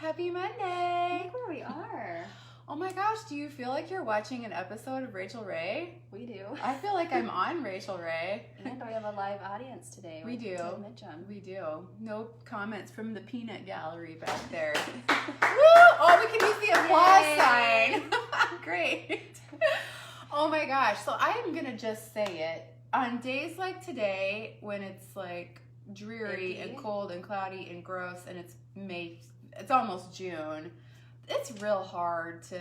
Happy Monday! Look where we are. Oh my gosh, do you feel like you're watching an episode of Rachel Ray? We do. I feel like I'm on Rachel Ray. And we have a live audience today. We do. Ted Mitchum. We do. No comments from the peanut gallery back there. Woo! Oh, we can use the applause sign. Great. Oh my gosh. So I am going to just say it. On days like today, when it's like dreary and cold and cloudy and gross and it's almost June, it's real hard to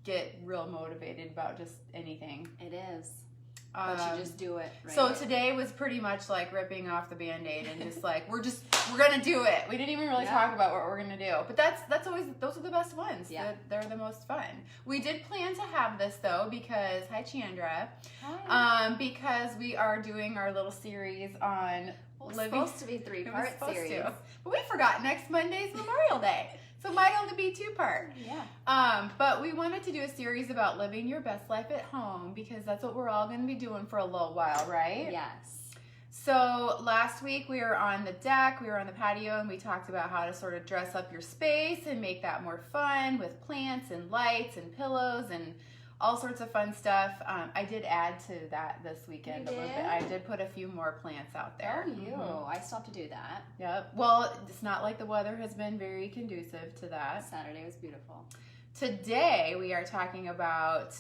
get real motivated about just anything. It is. But you just do it. Right? So today was pretty much like ripping off the Band-Aid and just like we're gonna do it. We didn't even really talk about what we're gonna do. But that's always, those are the best ones. Yeah. They're the most fun. We did plan to have this though because hi Chandra. Hi. Because we are doing our little series on It's supposed to be 3-part series. But we forgot next Monday's Memorial Day. So it might only be 2-part. Yeah. But we wanted to do a series about living your best life at home because that's what we're all going to be doing for a little while, right? Yes. So last week we were on the deck, we were on the patio, and we talked about how to sort of dress up your space and make that more fun with plants and lights and pillows and all sorts of fun stuff. I did add to that this weekend a little bit. I did put a few more plants out there. Oh, you. Mm-hmm. I still have to do that. Yep. Well, it's not like the weather has been very conducive to that. Saturday was beautiful. Today we are talking about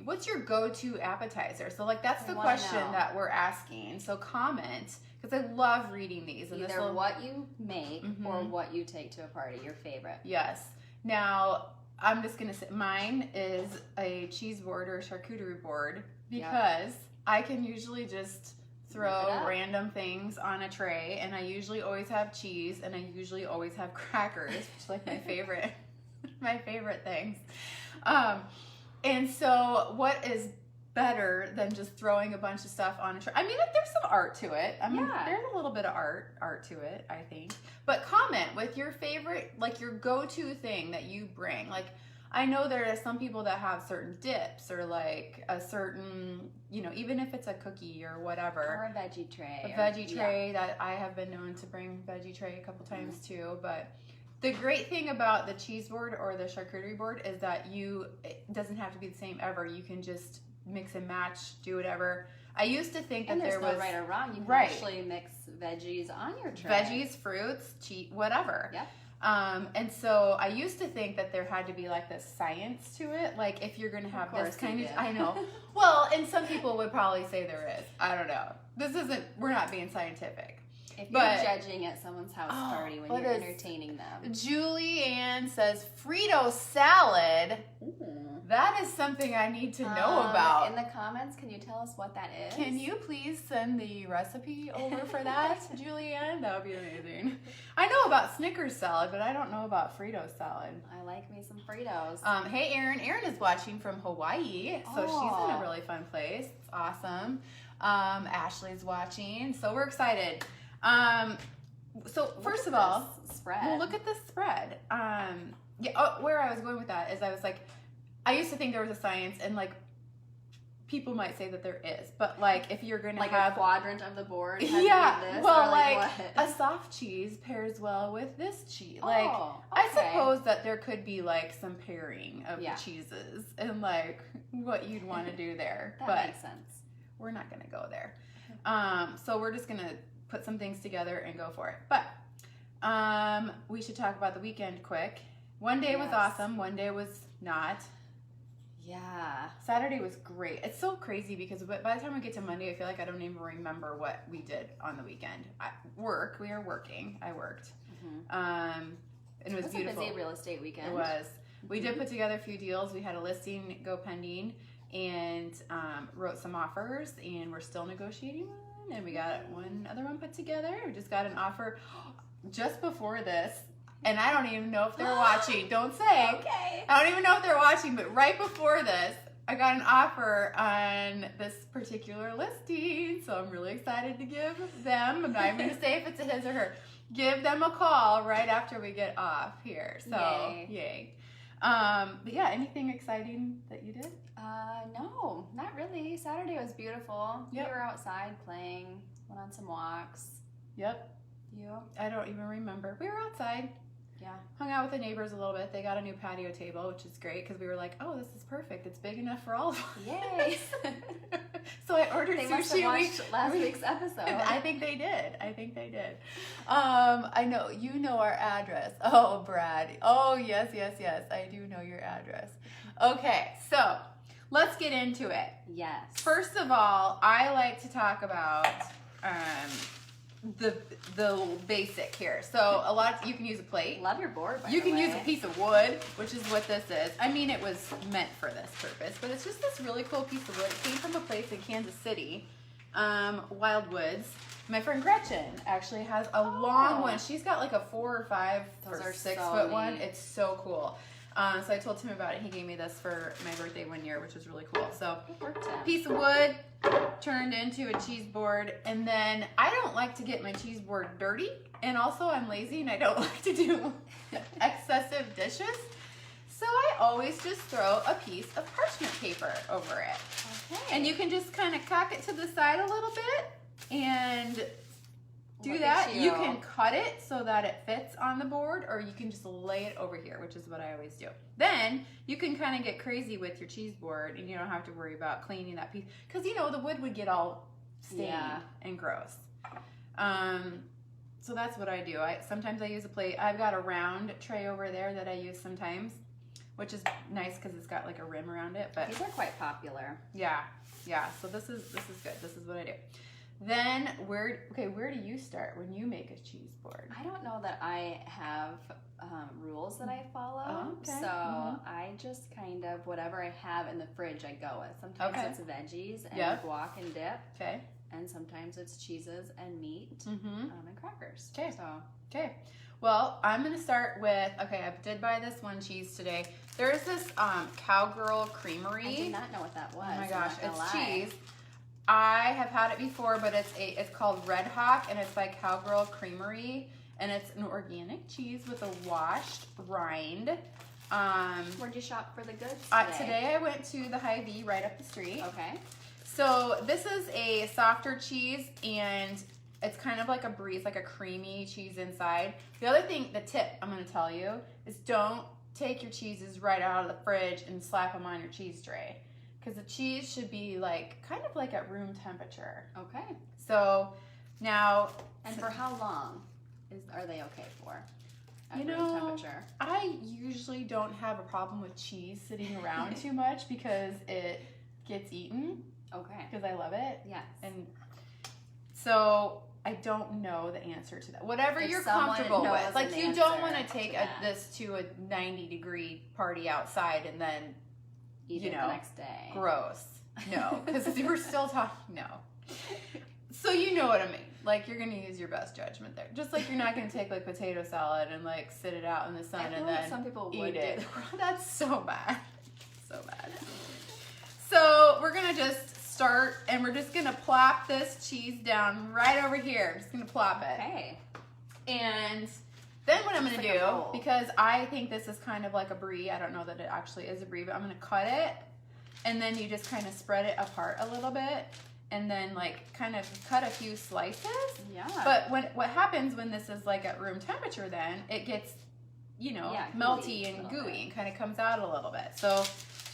what's your go-to appetizer? So like that's the question that we're asking. So comment, because I love reading these. And either what you make or what you take to a party, your favorite. Yes. Now, I'm just going to say mine is a cheese board or a charcuterie board because I can usually just throw random things on a tray, and I usually always have cheese, and I usually always have crackers, which is like my favorite, my favorite things. And so what is better than just throwing a bunch of stuff on a tray? I mean, there's some art to it. I mean, there's a little bit of art to it, I think. But comment with your favorite, like your go-to thing that you bring. Like, I know there are some people that have certain dips or like a certain, you know, even if it's a cookie or whatever. Or a veggie tray. A veggie tray that I have been known to bring veggie tray a couple times too. But the great thing about the cheese board or the charcuterie board is that it doesn't have to be the same ever. You can just mix and match, do whatever. I used to think that there was no right or wrong. You can actually mix veggies on your tray. Veggies, fruits, whatever. Yeah. And so I used to think that there had to be like this science to it. Like if you're going to have this kind of, I know. Well, and some people would probably say there is. I don't know. We're not being scientific. If you're judging at someone's house party when you're entertaining them. Julie Ann says Frito salad. Ooh. That is something I need to know about. In the comments, can you tell us what that is? Can you please send the recipe over for that, Julie Ann? That would be amazing. I know about Snickers salad, but I don't know about Frito salad. I like me some Fritos. Hey, Erin. Erin is watching from Hawaii, so she's in a really fun place. It's awesome. Ashley's watching, so we're excited. So first of all, spread. Well, look at this spread. Where I was going with that is I was like, I used to think there was a science, and like people might say that there is, but like if you're gonna have a quadrant of the board, this, well, like a soft cheese pairs well with this cheese. Like I suppose that there could be like some pairing of the cheeses and like what you'd want to do there. That makes sense. We're not gonna go there. So we're just gonna put some things together and go for it. But we should talk about the weekend quick. One day was awesome. One day was not. Yeah. Saturday was great. It's so crazy because by the time we get to Monday, I feel like I don't even remember what we did on the weekend. We were working. I worked. And it was beautiful. A busy real estate weekend. It was. We did put together a few deals. We had a listing go pending and wrote some offers, and we're still negotiating one, and we got one other one put together. We just got an offer just before this. And I don't even know if they're watching. Don't say. Okay. I don't even know if they're watching, but right before this, I got an offer on this particular listing. So I'm really excited to give them, I'm not even going to say if it's a his or her, give them a call right after we get off here. So, yay. But yeah, anything exciting that you did? No, not really. Saturday was beautiful. Yep. We were outside playing, went on some walks. Yep. You? I don't even remember. We were outside. Yeah. Hung out with the neighbors a little bit. They got a new patio table, which is great because we were like, oh, this is perfect. It's big enough for all of us. Yay. So I ordered They sushi. must have watched last week's episode. I think they did. I know. You know our address. Oh, Brad. Oh, yes. I do know your address. Okay, so let's get into it. Yes. First of all, I like to talk about the basic here. So you can use a plate. Love your board, by You the can way. use a piece of wood, which is what this is. I mean, it was meant for this purpose, but it's just this really cool piece of wood. It came from a place in Kansas City, Wildwoods. My friend Gretchen actually has a long one. She's got like a 4 or 5 Those or are 6 so foot one. neat. It's so cool. So I told Tim about it. He gave me this for my birthday one year, which was really cool. So piece of wood turned into a cheese board. And then I don't like to get my cheese board dirty. And also I'm lazy and I don't like to do excessive dishes. So I always just throw a piece of parchment paper over it. Okay. And you can just kind of cock it to the side a little bit and do Look that. at You can cut it so that it fits on the board, or you can just lay it over here, which is what I always do. Then you can kind of get crazy with your cheese board and you don't have to worry about cleaning that piece, because the wood would get all stained and gross. So that's what I do. Sometimes I use a plate. I've got a round tray over there that I use sometimes, which is nice because it's got like a rim around it. But these are quite popular. Yeah. So this is good. This is what I do. Then where do you start when you make a cheese board? I don't know that I have rules that I follow. Oh, okay. So I just kind of, whatever I have in the fridge, I go with. Sometimes it's veggies and guac and dip. Okay. And sometimes it's cheeses and meat and crackers. Okay. So. Okay. Well, I'm going to start with, I did buy this one cheese today. There's this Cowgirl Creamery. I did not know what that was. Oh my gosh, it's lie. cheese. I have had it before, but it's called Red Hawk, and it's by Cowgirl Creamery, and it's an organic cheese with a washed rind. Where'd you shop for the goods Today I went to the Hy-Vee right up the street. Okay. So this is a softer cheese, and it's kind of like a brie. It's like a creamy cheese inside. The other thing, the tip I'm going to tell you is don't take your cheeses right out of the fridge and slap them on your cheese tray. Because the cheese should be kind of like at room temperature. Okay. So now. And for how long are they okay for? At room temperature. I usually don't have a problem with cheese sitting around too much because it gets eaten. Okay. Because I love it. Yes. And so I don't know the answer to that. Whatever you're comfortable with. Like you don't want to take this to a 90-degree party outside and then eat it the next day. Gross. No, because we're still talking. No. So you know what I mean. Like you're gonna use your best judgment there. Just like you're not gonna take potato salad and sit it out in the sun and then some people eat would it. That's so bad. So bad. So we're gonna just start and we're just gonna plop this cheese down right over here. I'm just gonna plop it. Okay. And then what I'm going to do, because I think this is kind of like a brie. I don't know that it actually is a brie, but I'm going to cut it. And then you just kind of spread it apart a little bit. And then kind of cut a few slices. Yeah. But what happens when this is at room temperature then, it gets, melty and gooey and kind of comes out a little bit. So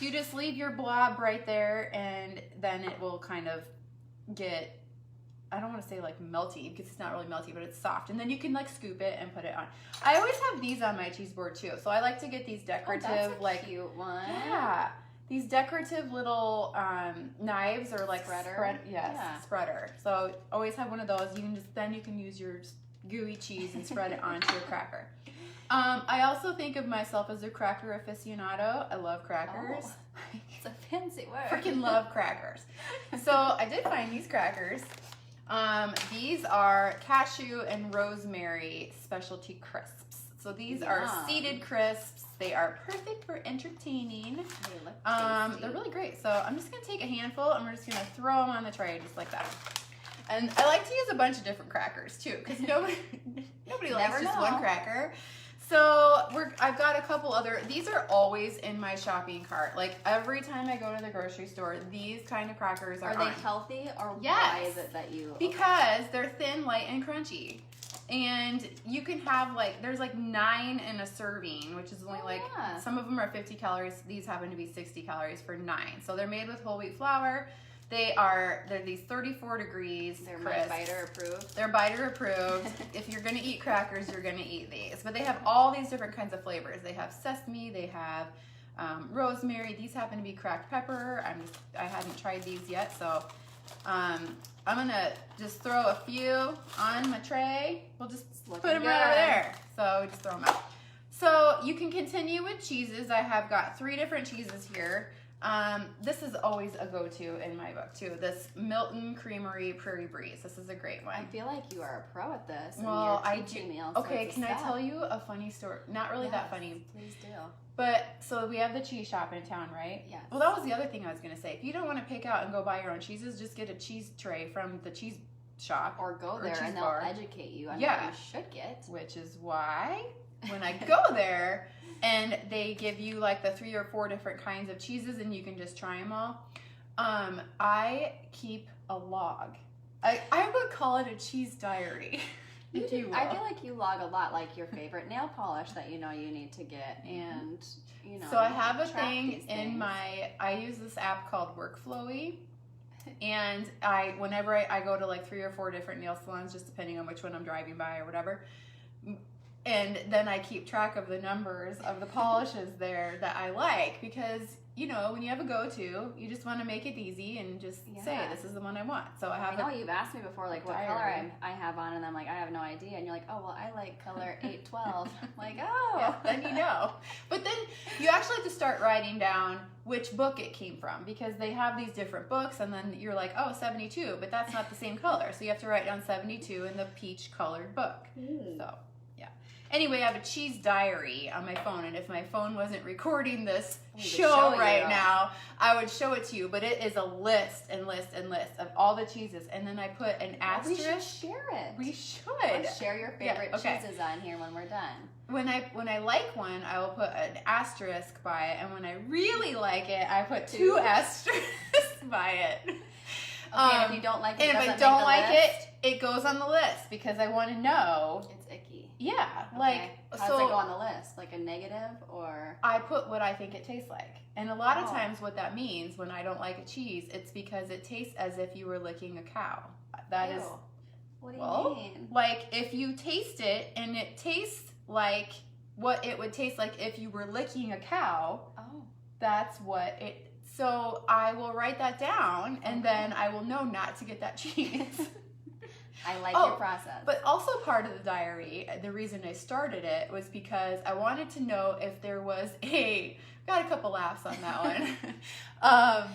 you just leave your blob right there and then it will kind of get, I don't want to say melty because it's not really melty, but it's soft. And then you can scoop it and put it on. I always have these on my cheese board too. So I like to get these decorative, that's a cute one. Yeah. These decorative little knives or spreader. Spreader. So always have one of those. You can use your gooey cheese and spread it onto a cracker. I also think of myself as a cracker aficionado. I love crackers. Oh, it's a fancy word. Freaking love crackers. So I did find these crackers. These are cashew and rosemary specialty crisps. So these are seeded crisps. They are perfect for entertaining. They look tasty. They're really great. So I'm just going to take a handful and we're just going to throw them on the tray just like that. And I like to use a bunch of different crackers too because nobody likes just one cracker. So I've got a couple other, these are always in my shopping cart. Every time I go to the grocery store, these kind of crackers are they healthy or yes. why is it that you... Because they're thin, light, and crunchy. And you can have like, there's like 9 in a serving, which is only some of them are 50 calories. These happen to be 60 calories for 9. So they're made with whole wheat flour. They're these 34 degrees. They're crisp. biter approved. They're biter approved. If you're gonna eat crackers, you're gonna eat these. But they have all these different kinds of flavors. They have sesame. They have rosemary. These happen to be cracked pepper. I hadn't tried these yet, so I'm gonna just throw a few on my tray. We'll just put them right over there. So we just throw them out. So you can continue with cheeses. I have got 3 different cheeses here. This is always a go-to in my book too. This Milton Creamery Prairie Breeze. This is a great one. I feel like you are a pro at this. Well, I do. Meals, okay, can I tell you a funny story? Not really that funny. Please do. But so we have the cheese shop in town, right? Yes. Well, that was the other thing I was gonna say. If you don't want to pick out and go buy your own cheeses, just get a cheese tray from the cheese shop or go there and they'll educate you on what you should get. Which is why when I go there. And they give you like the 3 or 4 different kinds of cheeses and you can just try them all. I keep a log. I would call it a cheese diary. If you will. I feel like you log a lot, like your favorite nail polish that you know you need to get, and you know. So I have a thing in I use this app called Workflowy. And whenever I go to like 3 or 4 different nail salons, just depending on which one I'm driving by or whatever, and then I keep track of the numbers of the polishes there that I like, because, you know, when you have a go-to, you just want to make it easy and just say, this is the one I want. So I know you've asked me before, like, what color I have on, and I'm like, I have no idea. And you're like, oh, well, I like color 812. I'm like, oh. Yeah, then you know. But then you actually have to start writing down which book it came from, because they have these different books, and then you're like, oh, 72, but that's not the same color. So you have to write down 72 in the peach-colored book. So... Anyway, I have a cheese diary on my phone, and if my phone wasn't recording this show right now, I would show it to you. But it is a list and list and list of all the cheeses, and then I put an asterisk. We should share it. We should. Let's share your favorite cheeses on here when we're done. When I like one, I will put an asterisk by it, and when I really like it, I put 2 asterisks by it. And if you don't like it, and if I don't like it, it goes on the list because I want to know. It's icky. Yeah, like how does it go on the list? Like a negative, or I put what I think it tastes like, and a lot of times what that means when I don't like a cheese, it's because it tastes as if you were licking a cow. That is. What do you mean? Like if you taste it and it tastes like what it would taste like if you were licking a cow. Oh, that's what it. So I will write that down, and then I will know not to get that cheese. I like your process. But also part of the diary, the reason I started it was because I wanted to know if there was got a couple laughs on that one.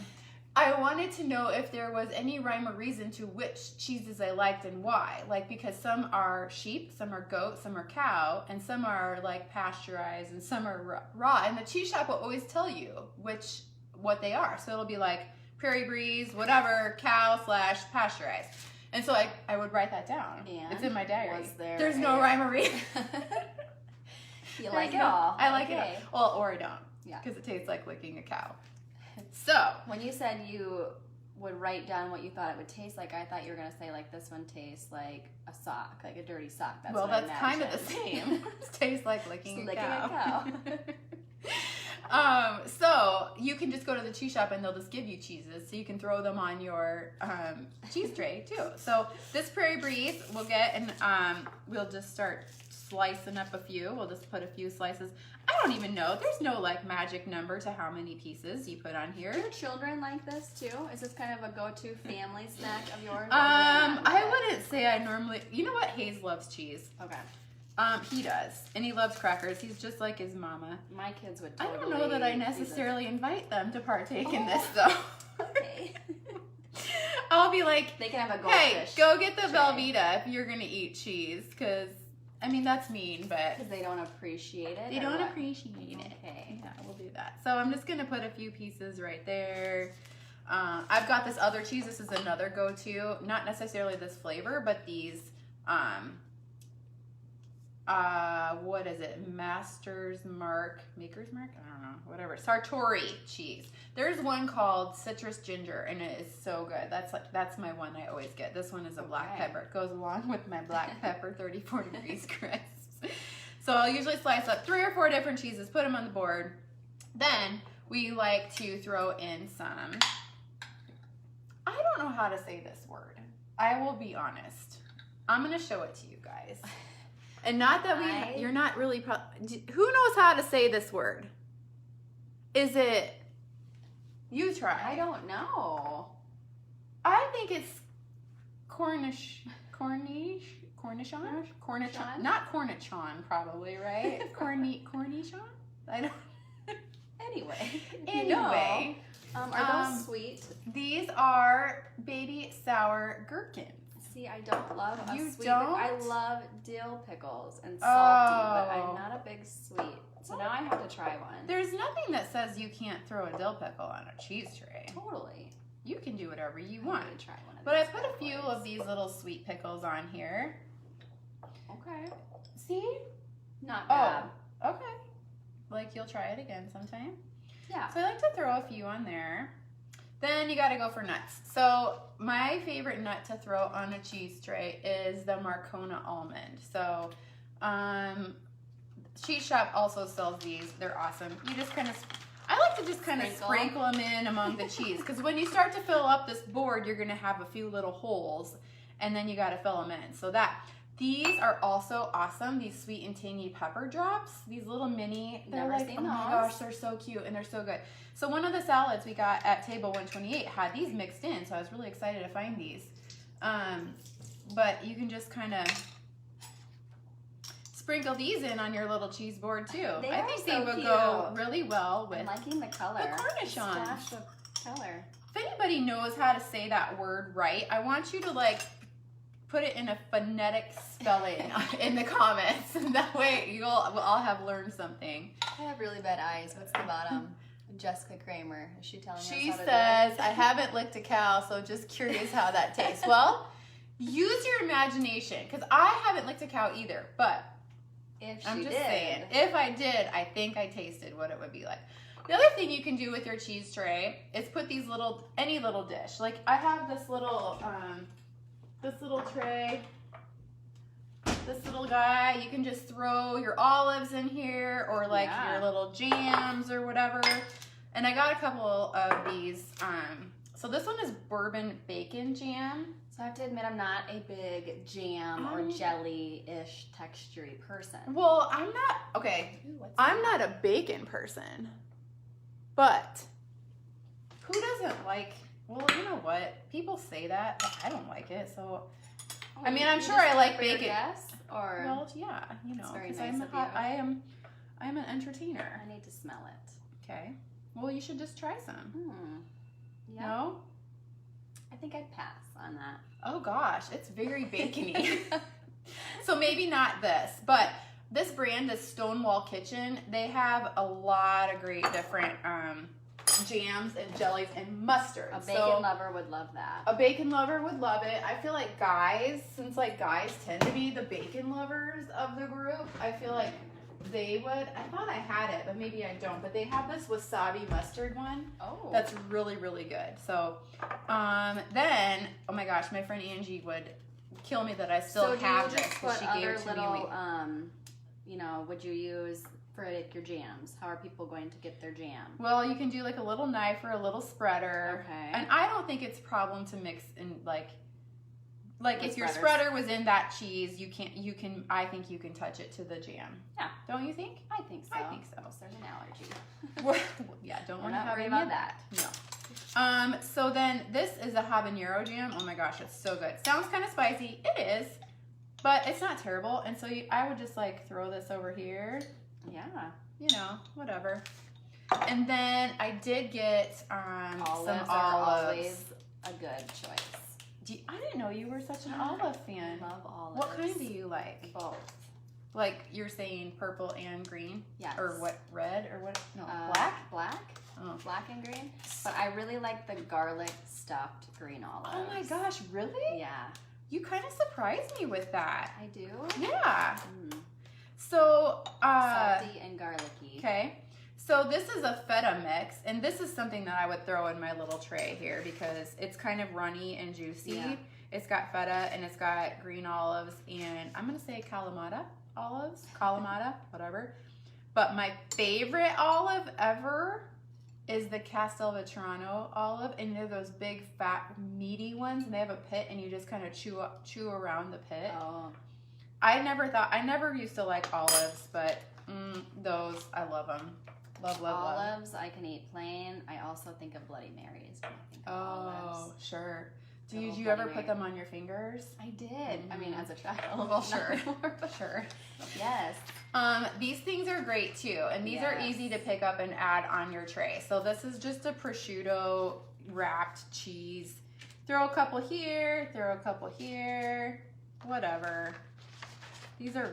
I wanted to know if there was any rhyme or reason to which cheeses I liked and why. Like, because some are sheep, some are goat, some are cow, and some are like pasteurized, and some are raw. And the cheese shop will always tell you what they are. So it'll be like Prairie Breeze, whatever, cow/pasteurized. And so I would write that down. And it's in my diary. There's no rhyme or reason. You like it all. I like it all. Well, or I don't. Yeah. Because it tastes like licking a cow. So. When you said you would write down what you thought it would taste like, I thought you were going to say, like, this one tastes like a sock, like a dirty sock. That's what I imagined. Kind of the same. It tastes like licking a cow. So you can just go to the cheese shop and they'll just give you cheeses, so you can throw them on your cheese tray too. So this Prairie Breeze we'll get, and we'll just start slicing up a few. We'll just put a few slices. I don't even know. There's no like magic number to how many pieces you put on here. Do your children like this too? Is this kind of a go-to family snack of yours? I wouldn't say I normally. You know what? Hayes loves cheese. Okay. He does, and he loves crackers. He's just like his mama. My kids would totally. I don't know that I necessarily invite them to partake in this, though. Okay. I'll be like, they can have a goldfish. Hey, go get the Velveeta if you're gonna eat cheese, because I mean that's mean, but because they don't appreciate it. They don't appreciate it. Okay, yeah, we'll do that. So I'm just gonna put a few pieces right there. I've got this other cheese. This is another go-to. Not necessarily this flavor, but these. what is it? Maker's Mark? I don't know, whatever. Sartori cheese. There's one called Citrus Ginger, and it is so good. That's my one I always get. This one is a black pepper. It goes along with my black pepper 34 degrees crisps. So I'll usually slice up 3 or 4 different cheeses, put them on the board. Then we like to throw in some, I don't know how to say this word. I will be honest. I'm going to show it to you guys. And not that you're not really, who knows how to say this word? Is it, you try. I don't know. I think it's Cornichon? Not Cornichon, probably, right? Cornichon? I don't. Anyway. Are those sweet? These are baby sour gherkins. See, I don't love a sweet. Don't? I love dill pickles and salty, but I'm not a big sweet. So now I have to try one. There's nothing that says you can't throw a dill pickle on a cheese tray. Totally. You can do whatever you want. I'm gonna try one of but I these put a few of these little sweet pickles on here. Okay. See? Not bad. Oh, okay. Like you'll try it again sometime. Yeah. So I like to throw a few on there. Then you got to go for nuts. So my favorite nut to throw on a cheese tray is the Marcona almond. So Cheese Shop also sells these. They're awesome. You just kind of, I like to just kind of sprinkle them in among the cheese. Because when you start to fill up this board, you're going to have a few little holes. And then you got to fill them in. So these are also awesome. These sweet and tangy pepper drops. These little mini. They're Never like, seen oh my those. gosh, they're so cute and they're so good. So one of the salads we got at table 128 had these mixed in. So I was really excited to find these. But you can just kind of sprinkle these in on your little cheese board too. I think they would go really well with I'm liking the color. the Cornichon. Splash of color. If anybody knows how to say that word right, I want you to like put it in a phonetic spelling in the comments. That way we'll all have learned something. I have really bad eyes. What's the bottom? Jessica Kramer. Is she telling us how to She do says, it? I haven't licked a cow, so just curious how that tastes. Well, use your imagination, because I haven't licked a cow either, but I'm just saying, if I did, I think I tasted what it would be like. The other thing you can do with your cheese tray is put these any little dish. Like I have this little tray, this little guy. You can just throw your olives in here or like your little jams or whatever. And I got a couple of these. So this one is bourbon bacon jam. So I have to admit, I'm not a big jam or jelly-ish texture-y person. Well, I'm not a bacon person. But who doesn't like, well, you know what? People say that, but I don't like it. So, I mean, I'm sure I like bacon. Or well, yeah, you know, very because nice of you. I'm an entertainer. I need to smell it. Okay. Well, you should just try some. Yeah. No? I think I'd pass on that. Oh gosh, it's very bacony. So maybe not this, but this brand is Stonewall Kitchen. They have a lot of great different jams and jellies and mustard. A bacon lover would love that. A bacon lover would love it. I feel like guys tend to be the bacon lovers of the group, I feel like they would. I thought I had it, but maybe I don't. But they have this wasabi mustard one. Oh. That's really, really good. So then, oh my gosh, my friend Angie would kill me that I still have this. So she other gave it to little, me. Would you use for like your jams? How are people going to get their jam? Well, you can do like a little knife or a little spreader. Okay. And I don't think it's a problem to mix in like if your spreader was in that cheese, I think you can touch it to the jam. Yeah. Don't you think? I think so. I think so. There's an allergy. Well, yeah, don't want to have worry any about of that. No. So then this is a habanero jam. Oh my gosh, it's so good. Sounds kind of spicy. It is, but it's not terrible. And so I would just like throw this over here. Yeah. You know, whatever. And then I did get some olives. Are always a good choice. I didn't know you were such an olive fan. I love olives. What kind do you like? Both. Like you're saying purple and green? Yes. Or what, red or what? No, black? Black. Oh. Black and green. But I really like the garlic stuffed green olives. Oh my gosh, really? Yeah. You kind of surprised me with that. I do? Yeah. So this is a feta mix, and this is something that I would throw in my little tray here because it's kind of runny and juicy. Yeah. It's got feta and it's got green olives and I'm gonna say Kalamata olives, Kalamata, whatever. But my favorite olive ever is the Castelvetrano olive, and they're those big, fat, meaty ones, and they have a pit, and you just kind of chew around the pit. Oh. I never used to like olives, but those, I love them. Love. Olives, I can eat plain. I also think of Bloody Marys when I think of olives. Sure. Did Little you Bloody ever Mary. put them on your fingers? I did. I mean, as a child. Well, not sure. anymore, but Sure. Yes. These things are great too, and these are easy to pick up and add on your tray. So this is just a prosciutto wrapped cheese. Throw a couple here, throw a couple here, whatever. These are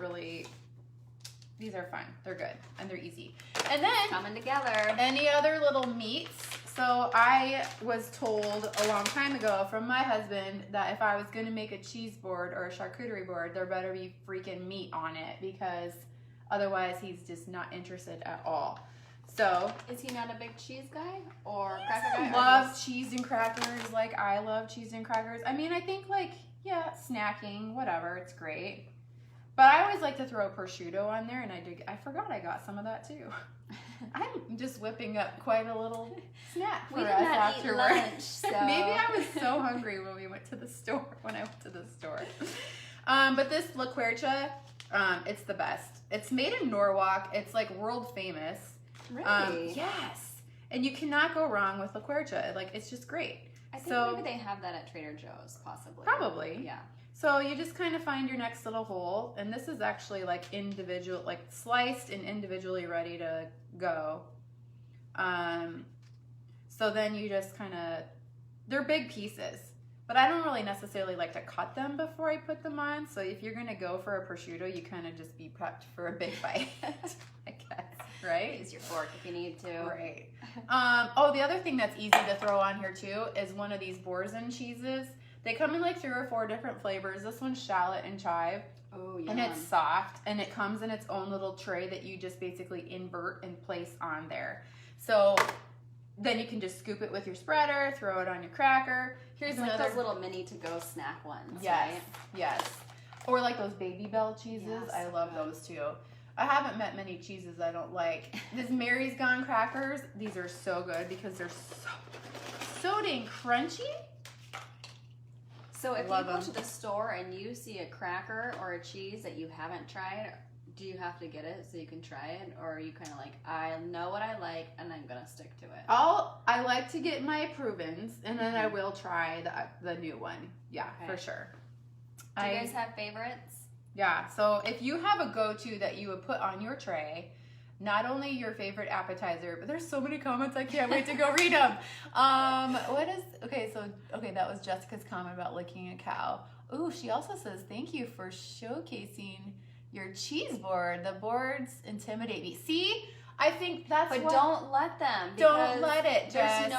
fun. They're good and they're easy. And then Coming together. any other little meats. So I was told a long time ago from my husband that if I was going to make a cheese board or a charcuterie board, there better be freaking meat on it because otherwise he's just not interested at all. So Is he not a big cheese guy or he cracker guy? doesn't love cheese and crackers like I love cheese and crackers. I mean, I think like, yeah, snacking, whatever, it's great. But I always like to throw prosciutto on there, and I forgot I got some of that too. I'm just whipping up quite a little snack for We did us not eat after lunch, work. so. Maybe I was so hungry when I went to the store. But this La Quercia, it's the best. It's made in Norwalk. It's like world famous. Really? Yes. And you cannot go wrong with La Quercia. Like, it's just great. I think So- maybe they have that at Trader Joe's, possibly. Probably. Yeah. So you just kind of find your next little hole, and this is actually like individual, like sliced and individually ready to go. So then you just kind of, they're big pieces, but I don't really necessarily like to cut them before I put them on. So if you're gonna go for a prosciutto, you kind of just be prepped for a big bite, I guess, right? Use your fork if you need to. Right. Oh, the other thing that's easy to throw on here too is one of these Borzen cheeses. They come in like 3 or 4 different flavors. This one's shallot and chive. Oh, yeah. And it's soft, and it comes in its own little tray that you just basically invert and place on there. So then you can just scoop it with your spreader, throw it on your cracker. Here's It's like another. those little mini to-go snack ones, Yes, right? yes. Or like those Baby Bell cheeses. Yes, I love good. those too. I haven't met many cheeses I don't like. This Mary's Gone crackers, these are so good because they're so dang crunchy. So if you Love go them. to the store and you see a cracker or a cheese that you haven't tried, do you have to get it so you can try it? Or are you kind of like, I know what I like and I'm going to stick to it? I like to get my approvens, and then I will try the new one. Yeah, Okay. for sure. Do you guys have favorites? Yeah, so if you have a go-to that you would put on your tray, not only your favorite appetizer, but there's so many comments, I can't wait to go read them. That was Jessica's comment about licking a cow. Ooh, she also says, thank you for showcasing your cheese board. The boards intimidate me. See, I think that's But what... don't let them. Don't let it, Jess.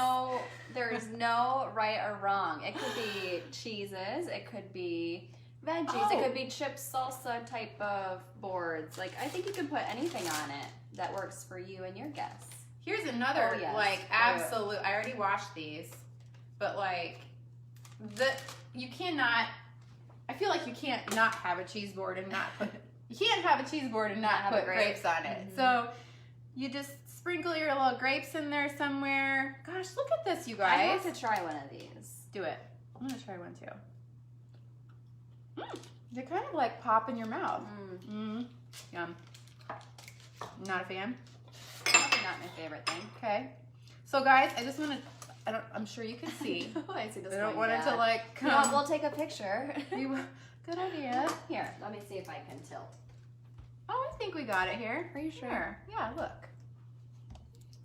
There's no right or wrong. It could be cheeses. It could be veggies. Oh. It could be chips, salsa type of boards. Like, I think you can put anything on it that works for you and your guests. Here's another, Oh, yes. like, absolute... I already washed these, but, like, you cannot... I feel like you can't not have a cheese board and not put... You can't have a cheese board and not have a put grape. grapes on it. Mhm. So you just sprinkle your little grapes in there somewhere. Gosh, look at this, you I guys. have to try one of these. Do it. I'm going to try one, too. They kind of, like, pop in your mouth. Yum. Not a fan? Probably not my favorite thing. Okay. So, guys, I just want to... I'm sure you can see. I see this. I don't going want it to, bad. like, come... No, we'll take a picture. Good idea. Here, let me see if I can tilt. Oh, I think we got it here. Are you sure? Yeah, look.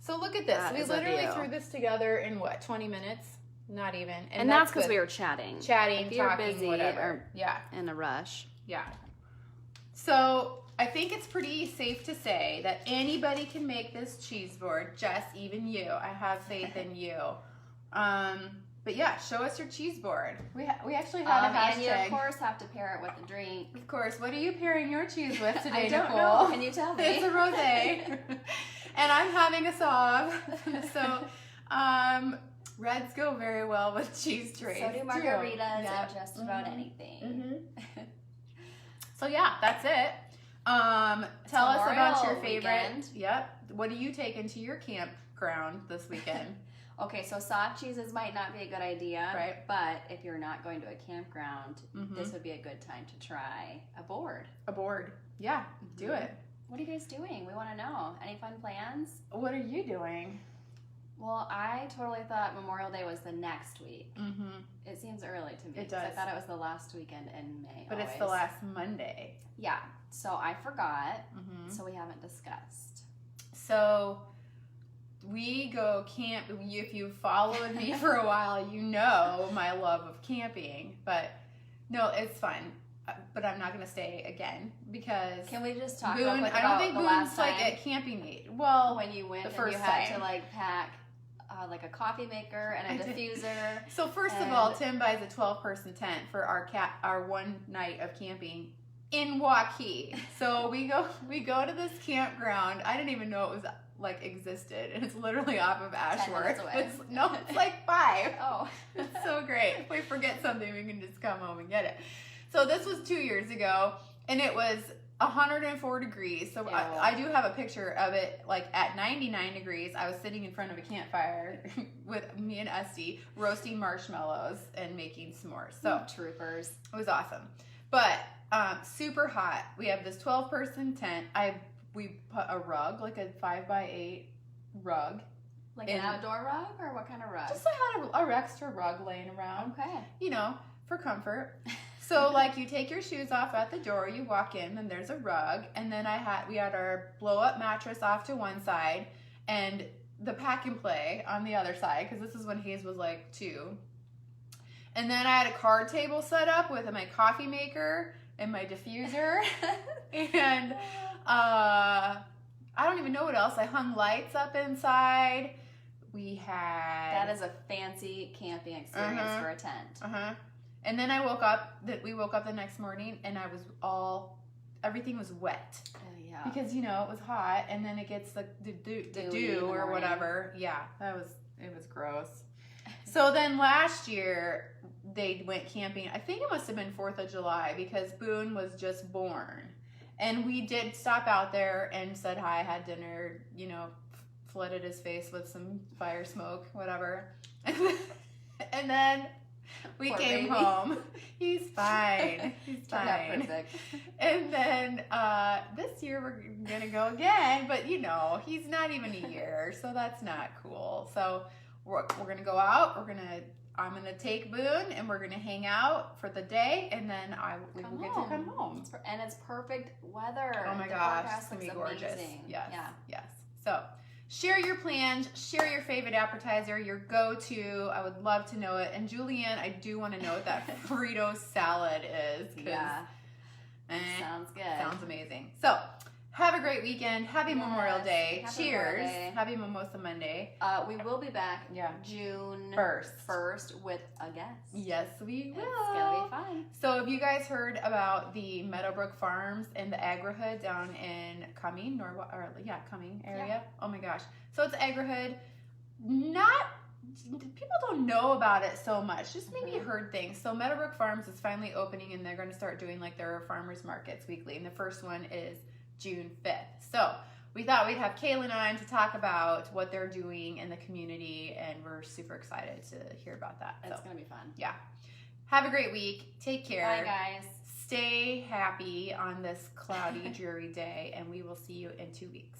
So look at this. That We is a literally view. threw this together in what, 20 minutes? Not even. And that's because with we were chatting. chatting, If you're talking, busy whatever. or Yeah, in a rush. yeah. So I think it's pretty safe to say that anybody can make this cheese board. Jess, even you. I have faith in you. But yeah, show us your cheese board. We actually had a And you, hashtag. of course, have to pair it with a drink. Of course. What are you pairing your cheese with today, I don't Nicole? know. Can you tell me? It's a rosé. And I'm having a sob. So, reds go very well with cheese trays. So do margaritas and just about anything. Mm-hmm. So yeah, that's it. Tell us about your favorite. Weekend. Yep. What are you taking to your campground this weekend? Okay, so soft cheeses might not be a good idea. Right. But if you're not going to a campground, this would be a good time to try a board. A board. Yeah, do it. What are you guys doing? We want to know. Any fun plans? What are you doing? Well, I totally thought Memorial Day was the next week. Mm-hmm. It seems early to me. It does. I thought it was the last weekend in May. But it's the last Monday. Yeah. So I forgot. Mm-hmm. So we haven't discussed. So we go camp. If you've followed me for a while, you know my love of camping. But no, it's fun. But I'm not going to stay again because can we just talk Boone, real quick I don't about think the Boone's last like time at camping meet. Well, when you went the and first you had time. to like pack like a coffee maker and a diffuser. So first of all, Tim buys a 12-person tent for our one night of camping in Waukee. So we go to this campground. I didn't even know it was like existed, and it's literally off of Ashworth. 10 minutes away. It's like 5. Oh, it's so great. If we forget something, we can just come home and get it. So this was 2 years ago, and it was 104 degrees. So I do have a picture of it, like at 99 degrees. I was sitting in front of a campfire with me and Esty roasting marshmallows and making s'mores. So troopers. It was awesome. But super hot. We have this 12-person tent. We put a rug, like a 5x8 rug. Like an outdoor rug, or what kind of rug? Just I had a extra rug laying around. Okay. You know, for comfort. So like you take your shoes off at the door, you walk in, and there's a rug, and then we had our blow-up mattress off to one side, and the pack and play on the other side, because this is when Hayes was like 2. And then I had a card table set up with my coffee maker and my diffuser, and I don't even know what else. I hung lights up inside. We had... That is a fancy camping experience for a tent. And then we woke up the next morning, and everything was wet. Oh, yeah. Because, it was hot, and then it gets the dew or whatever. Yeah, it was gross. So then last year, they went camping. I think it must have been 4th of July, because Boone was just born. And we did stop out there and said hi, had dinner, flooded his face with some fire smoke, whatever. And then... We Poor came baby. home. He's fine. He's fine. Perfect. And then this year we're gonna go again, but he's not even a year, so that's not cool. So we're gonna go out. I'm gonna take Boone, and we're gonna hang out for the day, and then we will get to come home. And it's perfect weather. Oh my gosh, it's gonna be gorgeous. Amazing. Yes, yeah. yes. So. Share your plans, share your favorite appetizer, your go-to. I would love to know it. And Julianne, I do want to know what that Frito salad is. Yeah. Sounds good. Sounds amazing. So, have a great weekend. Happy Memorial Day. Happy Cheers. Memorial Day. Happy Mimosa Monday. We will be back June 1st with a guest. Yes, we will. It's going to be fun. So, have you guys heard about the Meadowbrook Farms and the Agri-Hood down in Cumming, Cumming area? Yeah. Oh my gosh. So, it's Agri-Hood. People don't know about it so much. Just maybe heard things. So, Meadowbrook Farms is finally opening, and they're going to start doing like their farmers markets weekly. And the first one is June 5th. So we thought we'd have Kaylin on to talk about what they're doing in the community, and we're super excited to hear about that. It's going to be fun. Yeah. Have a great week. Take care. Bye, guys. Stay happy on this cloudy, dreary day, and we will see you in 2 weeks.